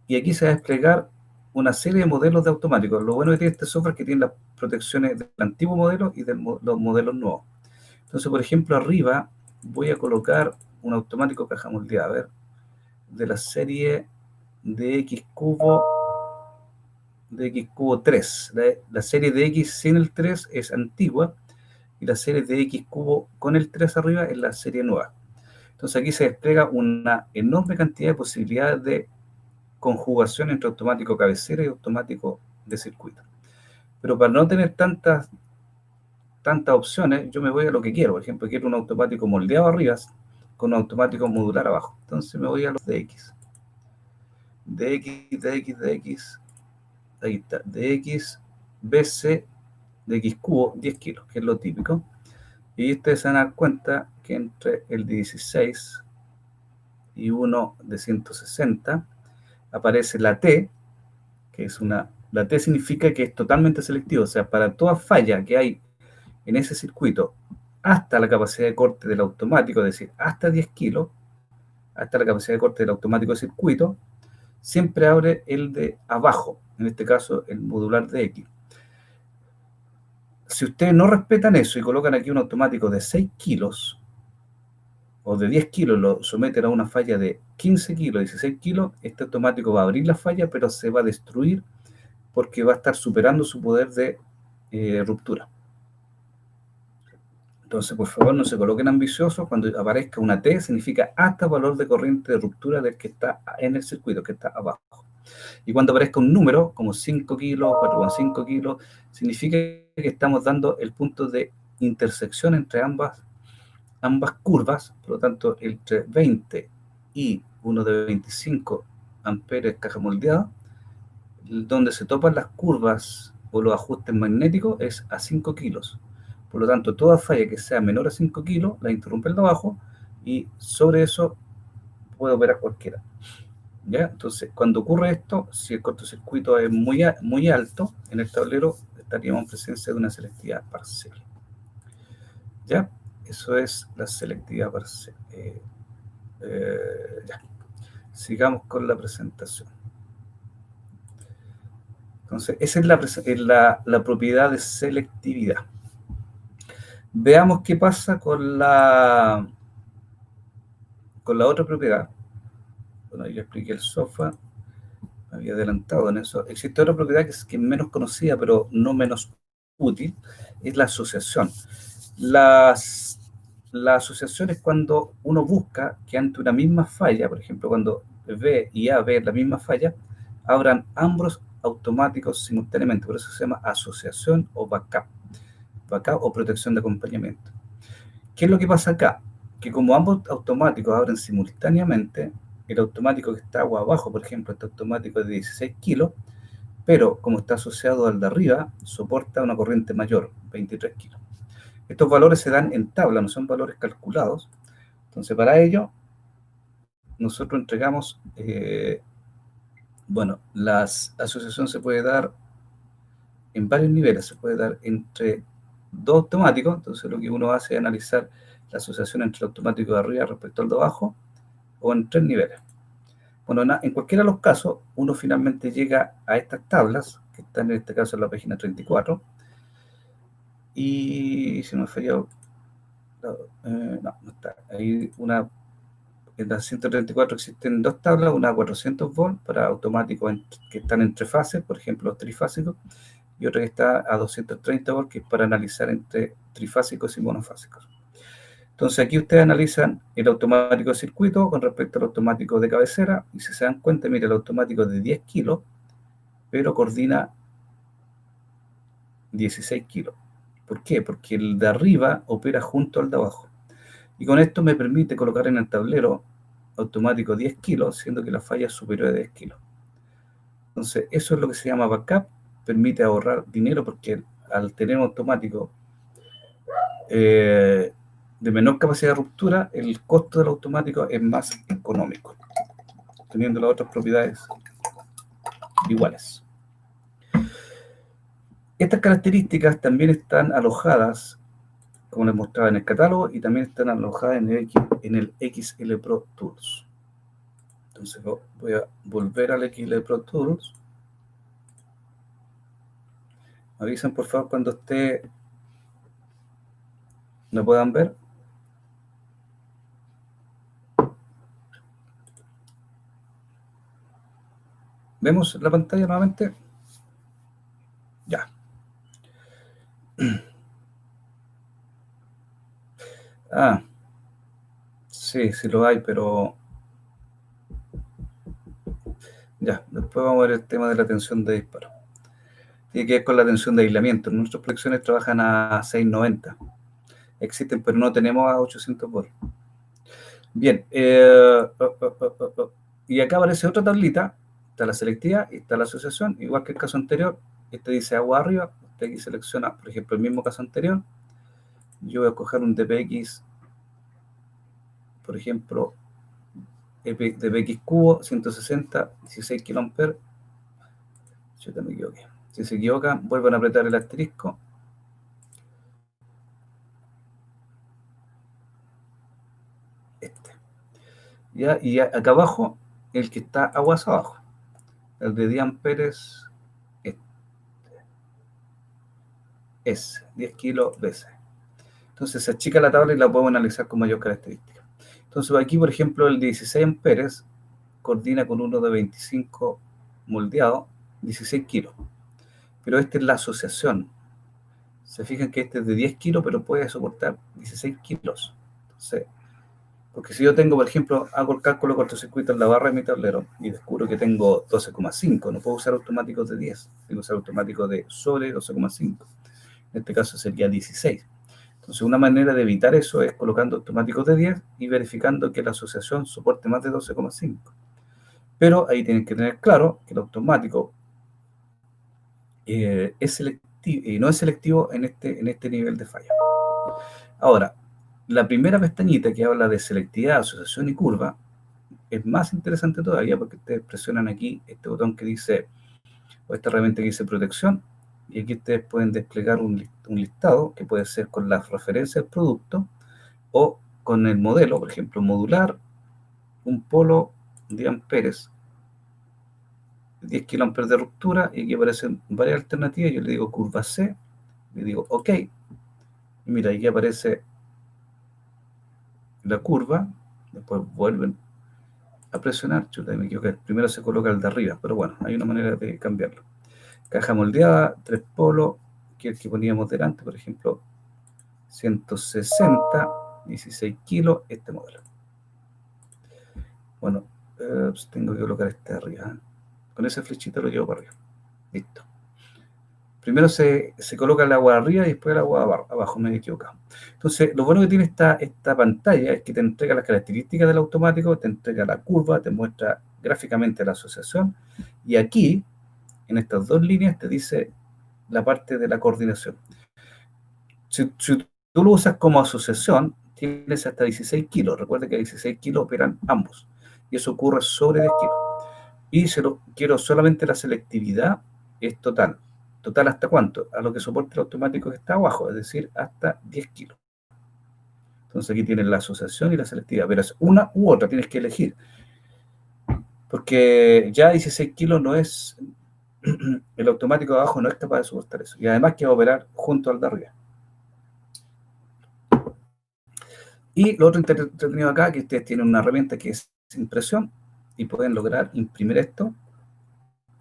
y aquí se va a desplegar una serie de modelos de automáticos. Lo bueno que tiene este software es que tiene las protecciones del antiguo modelo y de los modelos nuevos. Entonces, por ejemplo, arriba voy a colocar un automático caja moldeada, a ver, de la serie de X cubo 3. La serie de X sin el 3 es antigua, y la serie de X cubo con el 3 arriba es la serie nueva. Entonces aquí se despliega una enorme cantidad de posibilidades de conjugación entre automático cabecera y automático de circuito. Pero para no tener tantas opciones, yo me voy a lo que quiero. Por ejemplo, quiero un automático moldeado arriba con un automático modular abajo. Entonces me voy a los DX. DX, ahí está, DX, BC, DX cubo, 10 kilos, que es lo típico. Y ustedes se van a dar cuenta que entre el 16 y uno de 160 aparece la T, que es la T significa que es totalmente selectivo, o sea, para toda falla que hay en ese circuito hasta la capacidad de corte del automático, es decir, hasta 10 kilos, hasta la capacidad de corte del automático de circuito, siempre abre el de abajo, en este caso el modular de X. Si ustedes no respetan eso y colocan aquí un automático de 6 kilos o de 10 kilos, lo someten a una falla de 15 kilos, 16 kilos, este automático va a abrir la falla, pero se va a destruir porque va a estar superando su poder de ruptura. Entonces, por favor, no se coloquen ambiciosos. Cuando aparezca una T, significa hasta valor de corriente de ruptura del que está en el circuito, que está abajo. Y cuando aparezca un número, como 5 kilos, 4,5 kilos, significa que estamos dando el punto de intersección entre ambas curvas. Por lo tanto, entre 20 y uno de 25 amperes caja moldeada, donde se topan las curvas o los ajustes magnéticos es a 5 kilos. Por lo tanto, toda falla que sea menor a 5 kilos la interrumpe el de abajo y sobre eso puede operar cualquiera. ¿Ya? Entonces, cuando ocurre esto, si el cortocircuito es muy alto en el tablero, estaríamos en presencia de una selectividad parcial. ¿Ya? Eso es la selectividad parcial. Ya. Sigamos con la presentación. Entonces, esa es la propiedad de selectividad. Veamos qué pasa con la otra propiedad. Bueno, yo expliqué el software, me había adelantado en eso. Existe otra propiedad que es menos conocida, pero no menos útil, es la asociación. La asociación es cuando uno busca que ante una misma falla, por ejemplo, cuando B y A ven la misma falla, abran ambos automáticos simultáneamente. Por eso se llama asociación o backup o protección de acompañamiento. ¿Qué es lo que pasa acá? Que como ambos automáticos abren simultáneamente, el automático que está abajo, por ejemplo, este automático de 16 kilos, pero como está asociado al de arriba, soporta una corriente mayor, 23 kilos. Estos valores se dan en tabla, no son valores calculados. Entonces, para ello, nosotros entregamos, la asociación se puede dar en varios niveles, se puede dar entre dos automáticos. Entonces, lo que uno hace es analizar la asociación entre el automático de arriba respecto al de abajo, o en 3 niveles. Bueno, en cualquiera de los casos, uno finalmente llega a estas tablas, que están en este caso en la página 34, y si no me falló, no está. Hay en la 134 existen dos tablas, una a 400 volts para automáticos que están entre fases, por ejemplo, los trifásicos, y otra que está a 230 volts, que es para analizar entre trifásicos y monofásicos. Entonces aquí ustedes analizan el automático de circuito con respecto al automático de cabecera, y si se dan cuenta, mire, el automático es de 10 kilos, pero coordina 16 kilos. ¿Por qué? Porque el de arriba opera junto al de abajo. Y con esto me permite colocar en el tablero automático 10 kilos, siendo que la falla es superior a 10 kilos. Entonces, eso es lo que se llama backup, permite ahorrar dinero porque al tener un automático de menor capacidad de ruptura, el costo del automático es más económico, teniendo las otras propiedades iguales. Estas características también están alojadas, como les mostraba en el catálogo, y también están alojadas en el XL Pro Tools. Entonces voy a volver al XL Pro Tools. Me avisan por favor cuando me puedan ver. ¿Vemos la pantalla nuevamente? Ya. Ah, sí, sí lo hay, pero ya, después vamos a ver el tema de la tensión de disparo. Tiene que ver con la tensión de aislamiento. Nuestras proyecciones trabajan a 690. Existen, pero no tenemos a 800 volts. Bien, y acá aparece otra tablita. Está la selectividad y está la asociación, igual que el caso anterior. Este dice agua arriba. Usted aquí selecciona, por ejemplo, el mismo caso anterior. Yo voy a coger un DPX, por ejemplo, DPX cubo, 160, 16 kA, Yo también me equivoqué. Si se equivocan, vuelvan a apretar el asterisco. Este. ¿Ya? Y acá abajo, el que está aguas abajo. El de Dian Pérez es 10 kilos veces. Entonces se achica la tabla y la podemos analizar con mayor característica. Entonces aquí, por ejemplo, el 16 amperes coordina con uno de 25 moldeado, 16 kilos. Pero esta es la asociación. Se fijan que este es de 10 kilos, pero puede soportar 16 kilos. Entonces, porque si yo tengo, por ejemplo, hago el cálculo de cortocircuito en la barra de mi tablero y descubro que tengo 12,5, no puedo usar automáticos de 10, tengo que usar automáticos de sobre 12,5. En este caso sería 16. Entonces, una manera de evitar eso es colocando automáticos de 10 y verificando que la asociación soporte más de 12,5. Pero ahí tienen que tener claro que el automático es selectivo, y no es selectivo en este nivel de falla. Ahora, la primera pestañita que habla de selectividad, asociación y curva es más interesante todavía porque ustedes presionan aquí este botón que dice, o esta herramienta que dice protección, y aquí ustedes pueden desplegar un listado que puede ser con las referencias del producto o con el modelo, por ejemplo, modular, un polo de amperes, 10 kiloamperes de ruptura, y aquí aparecen varias alternativas. Yo le digo curva C, le digo OK, y mira, aquí aparece la curva, después vuelven a presionar, chuta, me equivoqué, primero se coloca el de arriba, pero bueno, hay una manera de cambiarlo. Caja moldeada, 3 polos, que es el que poníamos delante, por ejemplo, 160, 16 kilos, este modelo. Bueno, tengo que colocar este arriba. Con ese flechita lo llevo para arriba. Listo. Primero se coloca el agua arriba y después el agua abajo, me he equivocado. Entonces, lo bueno que tiene esta pantalla es que te entrega las características del automático, te entrega la curva, te muestra gráficamente la asociación, y aquí, en estas dos líneas, te dice la parte de la coordinación. Si tú lo usas como asociación, tienes hasta 16 kilos. Recuerda que a 16 kilos operan ambos, y eso ocurre sobre 10 kilos. Y quiero solamente la selectividad, es total. ¿Total hasta cuánto? A lo que soporte el automático que está abajo, es decir, hasta 10 kilos. Entonces aquí tienes la asociación y la selectividad, pero es una u otra, tienes que elegir. Porque ya 16 kilos no es, el automático de abajo no es capaz de soportar eso. Y además que va a operar junto al de arriba. Y lo otro entretenido acá, que ustedes tienen una herramienta que es impresión, y pueden lograr imprimir esto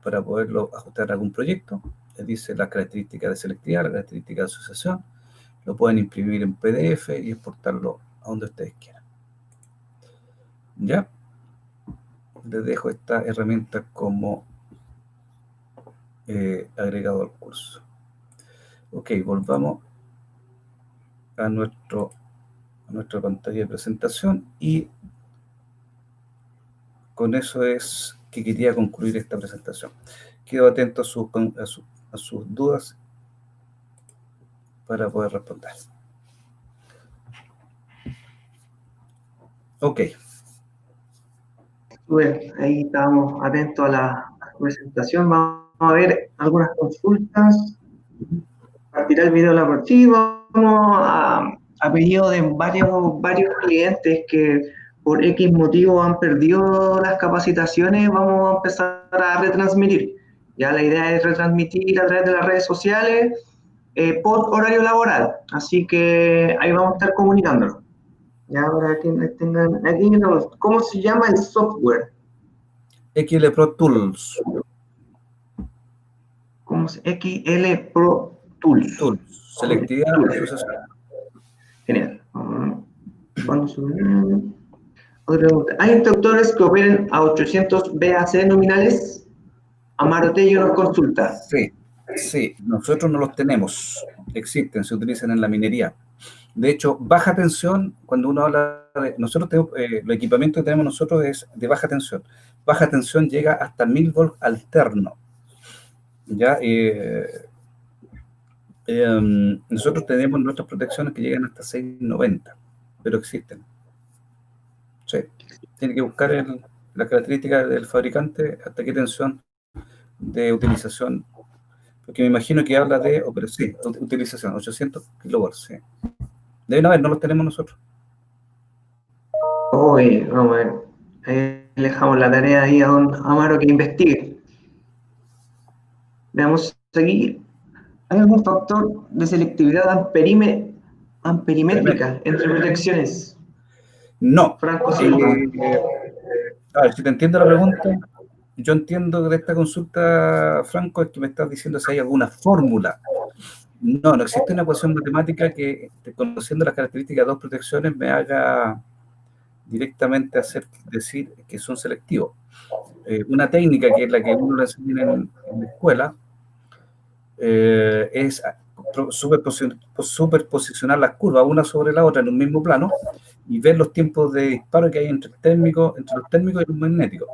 para poderlo ajustar a algún proyecto. Les dice las características de selectividad, las características de asociación. Lo pueden imprimir en PDF y exportarlo a donde ustedes quieran. ¿Ya? Les dejo esta herramienta como agregado al curso. Ok, volvamos a nuestra pantalla de presentación, y con eso es que quería concluir esta presentación. Quedo atento a sus dudas para poder responder. Ok. Bueno, ahí estamos atentos a la presentación. Vamos a ver algunas consultas. Partirá el video la próxima. Vamos a pedido de varios clientes que por X motivo han perdido las capacitaciones, vamos a empezar a retransmitir. Ya la idea es retransmitir a través de las redes sociales por horario laboral. Así que ahí vamos a estar comunicándolo. Ya para que tengan aquí, ¿cómo se llama el software? XL Pro Tools. ¿Cómo se XL Pro Tools? Tools. Selectividad, asociación. Genial. ¿Hay instructores que operen a 800 VAC nominales? Amaro Tello nos consulta. Sí, nosotros no los tenemos. Existen, se utilizan en la minería. De hecho, baja tensión, cuando uno habla de... Nosotros tenemos, el equipamiento que tenemos nosotros es de baja tensión. Baja tensión llega hasta 1000 volts alterno. ¿Ya? Nosotros tenemos nuestras protecciones que llegan hasta 690, pero existen. Sí. Tiene que buscar la característica del fabricante, hasta qué tensión de utilización, porque me imagino que habla de, pero sí, utilización, 800 kilovolts, sí. Deben haber, no los tenemos nosotros. Uy, vamos a ver. Ahí le dejamos la tarea ahí a don Amaro que investigue. Veamos aquí. ¿Hay algún factor de selectividad amperimétrica entre protecciones? No. Franco Silva. A ver, si te entiendo la pregunta, yo entiendo de esta consulta, Franco, es que me estás diciendo si hay alguna fórmula. No, no existe una ecuación matemática que, conociendo las características de dos protecciones, me haga directamente decir que son selectivos. Una técnica que es la que uno le enseña en la escuela es superposicionar las curvas una sobre la otra en un mismo plano y ver los tiempos de disparo que hay entre los térmicos y los magnéticos.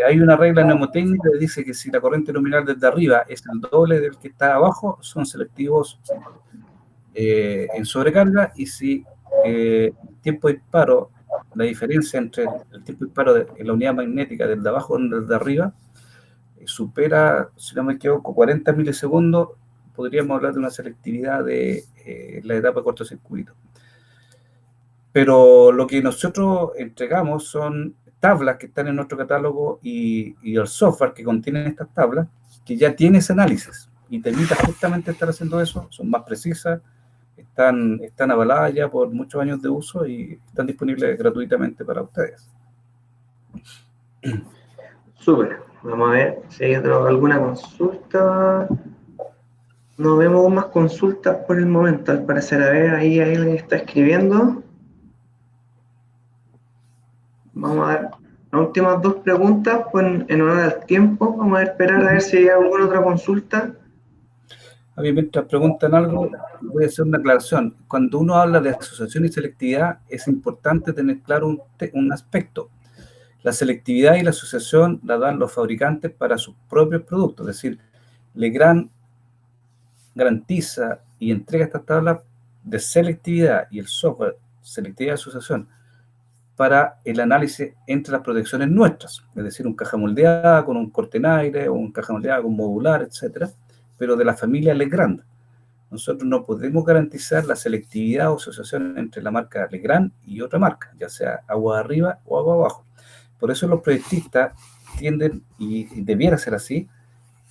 Hay una regla mnemotécnica que dice que si la corriente nominal desde arriba es el doble del que está abajo, son selectivos en sobrecarga, y si el tiempo de disparo, la diferencia entre el tiempo de disparo en la unidad magnética del de abajo y del de arriba, supera, si no me equivoco, 40 milisegundos, podríamos hablar de una selectividad de la etapa de cortocircuito. Pero lo que nosotros entregamos son tablas que están en nuestro catálogo y el software que contiene estas tablas, que ya tiene ese análisis y te evita justamente estar haciendo eso. Son más precisas, están avaladas ya por muchos años de uso y están disponibles gratuitamente para ustedes. Súper. Vamos a ver si hay alguna consulta. No vemos más consultas por el momento, al parecer. A ver, ahí alguien está escribiendo. Vamos a ver las últimas dos preguntas, pues en honor al tiempo. Vamos a esperar a ver si hay alguna otra consulta. A mí, mientras preguntan algo, voy a hacer una aclaración. Cuando uno habla de asociación y selectividad, es importante tener claro un aspecto. La selectividad y la asociación la dan los fabricantes para sus propios productos. Es decir, Legrand garantiza y entrega estas tablas de selectividad y el software selectividad y asociación para el análisis entre las protecciones nuestras, es decir, un caja moldeada con un corte en aire o un caja moldeada con modular, etcétera, pero de la familia Legrand. Nosotros no podemos garantizar la selectividad o asociación entre la marca Legrand y otra marca, ya sea agua arriba o agua abajo. Por eso los proyectistas tienden, y debiera ser así,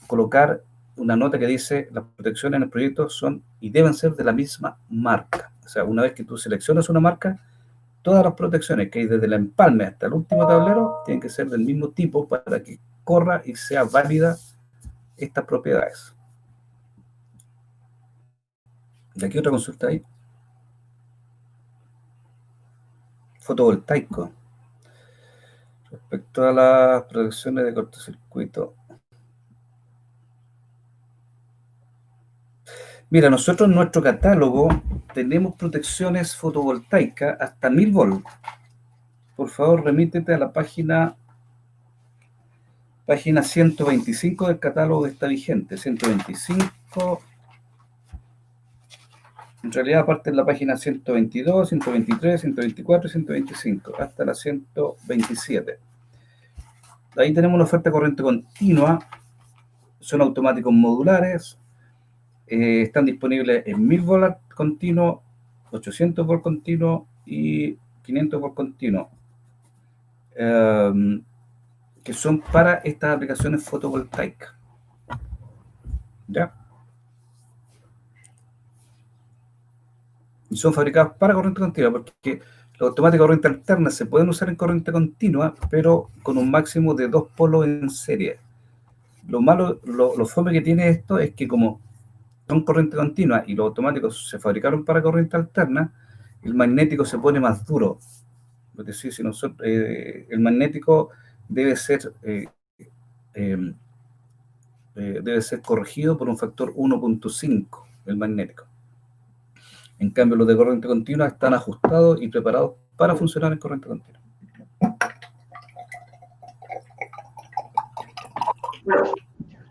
colocar una nota que dice las protecciones en el proyecto son y deben ser de la misma marca. O sea, una vez que tú seleccionas una marca, todas las protecciones que hay desde el empalme hasta el último tablero tienen que ser del mismo tipo para que corra y sea válida estas propiedades. ¿De aquí otra consulta ahí? Fotovoltaico. Respecto a las protecciones de cortocircuito. Mira, nosotros en nuestro catálogo tenemos protecciones fotovoltaicas hasta 1000 volts. Por favor, remítete a la página 125 del catálogo que está vigente. 125. En realidad, aparte en la página 122, 123, 124 y 125, hasta la 127. Ahí tenemos una oferta de corriente continua. Son automáticos modulares. Están disponibles en 1000 volts continuo, 800 volts continuo y 500 volts continuo, que son para estas aplicaciones fotovoltaicas. ¿Ya? Y son fabricados para corriente continua, porque los automáticos de corriente alterna se pueden usar en corriente continua, pero con un máximo de 2 polos en serie. Lo malo, lo fome que tiene esto es que como son corriente continua y los automáticos se fabricaron para corriente alterna, el magnético se pone más duro. Es decir, si nosotros, el magnético debe ser corregido por un factor 1.5, el magnético. En cambio, los de corriente continua están ajustados y preparados para funcionar en corriente continua.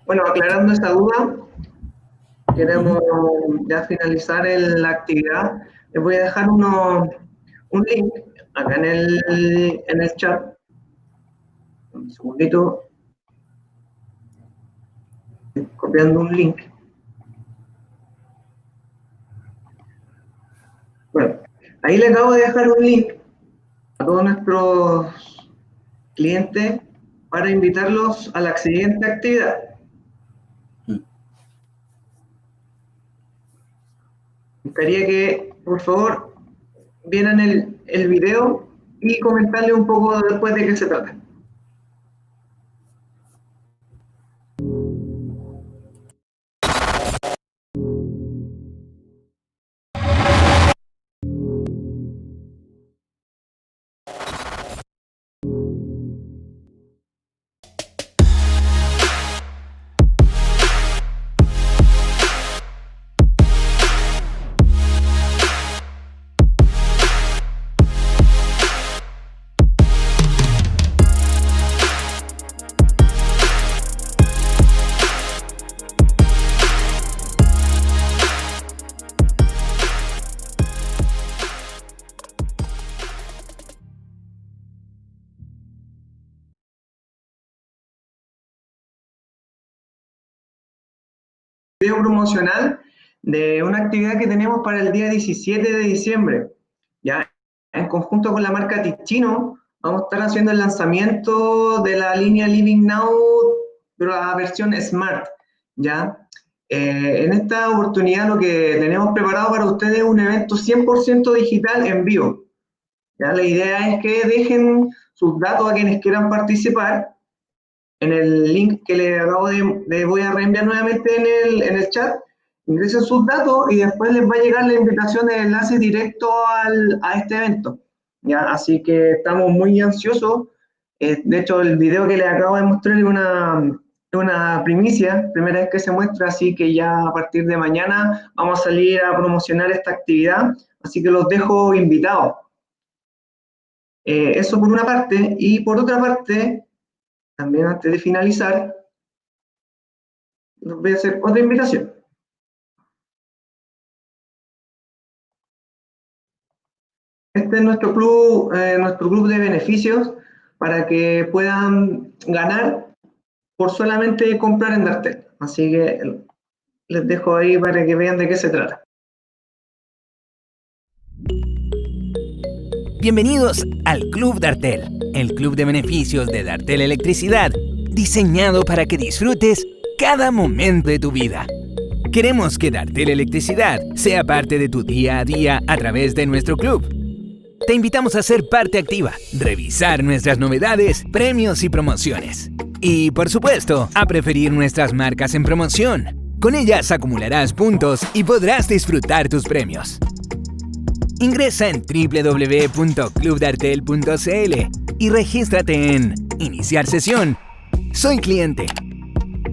Bueno, aclarando esa duda, queremos ya finalizar la actividad. Les voy a dejar un link acá en el chat. Un segundito. copiando un link. Bueno, ahí le acabo de dejar un link a todos nuestros clientes para invitarlos a la siguiente actividad. Gustaría que, por favor, vieran el video y comentarle un poco después de qué se trata. Video promocional de una actividad que tenemos para el día 17 de diciembre. ¿Ya? En conjunto con la marca Ticino, vamos a estar haciendo el lanzamiento de la línea Living Now, pero la versión Smart. ¿Ya? En esta oportunidad lo que tenemos preparado para ustedes es un evento 100% digital en vivo. ¿Ya? La idea es que dejen sus datos a quienes quieran participar en el link que les voy a reenviar nuevamente en el chat. Ingresen sus datos y después les va a llegar la invitación de enlace directo a este evento. ¿Ya? Así que estamos muy ansiosos. De hecho, el video que les acabo de mostrar es una primicia, primera vez que se muestra, así que ya a partir de mañana vamos a salir a promocionar esta actividad, así que los dejo invitados. Eso por una parte, y por otra parte, también antes de finalizar, les voy a hacer otra invitación. Este es nuestro club de beneficios para que puedan ganar por solamente comprar en Dartel. Así que les dejo ahí para que vean de qué se trata. Bienvenidos al Club Dartel, el club de beneficios de Dartel Electricidad, diseñado para que disfrutes cada momento de tu vida. Queremos que Dartel Electricidad sea parte de tu día a día a través de nuestro club. Te invitamos a ser parte activa, revisar nuestras novedades, premios y promociones. Y, por supuesto, a preferir nuestras marcas en promoción. Con ellas acumularás puntos y podrás disfrutar tus premios. Ingresa en www.clubdartel.cl y regístrate en Iniciar sesión, Soy cliente,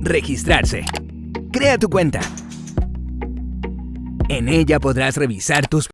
Registrarse. Crea tu cuenta. En ella podrás revisar tus